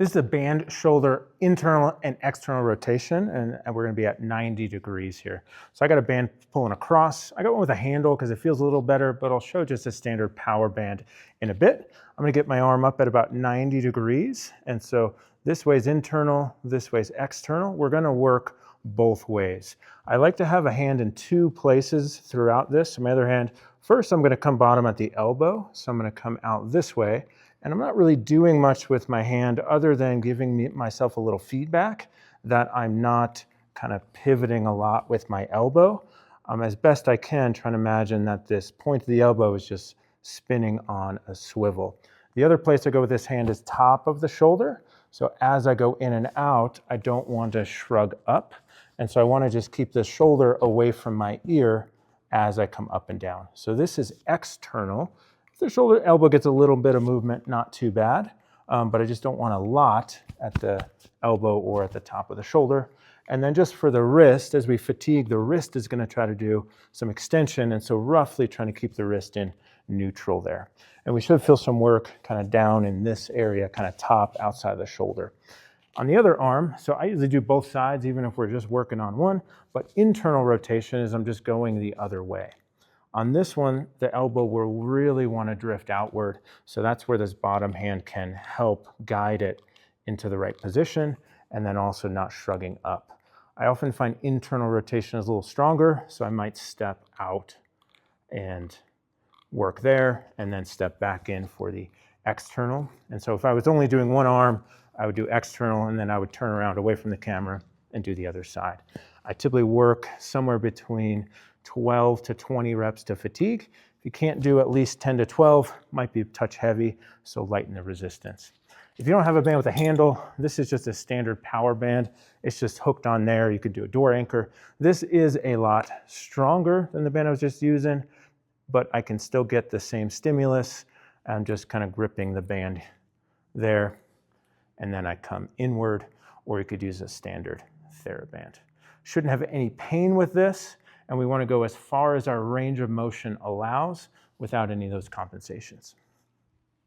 This is a band shoulder internal and external rotation, and we're gonna be at 90 degrees here. So I got a band pulling across. I got one with a handle because it feels a little better, but I'll show just a standard power band in a bit. I'm gonna get my arm up at about 90 degrees. And so this way's internal, this way's external. We're gonna work both ways. I like to have a hand in two places throughout this. So my other hand, first I'm gonna come bottom at the elbow. So I'm gonna come out this way. And I'm not really doing much with my hand other than giving myself a little feedback that I'm not kind of pivoting a lot with my elbow. As best I can, trying to imagine that this point of the elbow is just spinning on a swivel. The other place I go with this hand is top of the shoulder. So as I go in and out, I don't want to shrug up. And so I want to just keep the shoulder away from my ear as I come up and down. So this is external. The shoulder elbow gets a little bit of movement, not too bad, but I just don't want a lot at the elbow or at the top of the shoulder. And then just for the wrist, as we fatigue, the wrist is going to try to do some extension, and so roughly trying to keep the wrist in neutral there. And we should feel some work kind of down in this area, kind of top outside the shoulder. On the other arm, so I usually do both sides, even if we're just working on one, but internal rotation is I'm just going the other way. On this one, the elbow will really want to drift outward. So that's where this bottom hand can help guide it into the right position and then also not shrugging up. I often find internal rotation is a little stronger, so I might step out and work there and then step back in for the external. And so if I was only doing one arm, I would do external and then I would turn around away from the camera and do the other side. I typically work somewhere between 12 to 20 reps to fatigue. If you can't do at least 10 to 12, might be a touch heavy, so lighten the resistance. If you don't have a band with a handle, this is just a standard power band. It's just hooked on there. You could do a door anchor. This is a lot stronger than the band I was just using, but I can still get the same stimulus. I'm just kind of gripping the band there, and then I come inward, or you could use a standard TheraBand. Shouldn't have any pain with this. And we want to go as far as our range of motion allows without any of those compensations.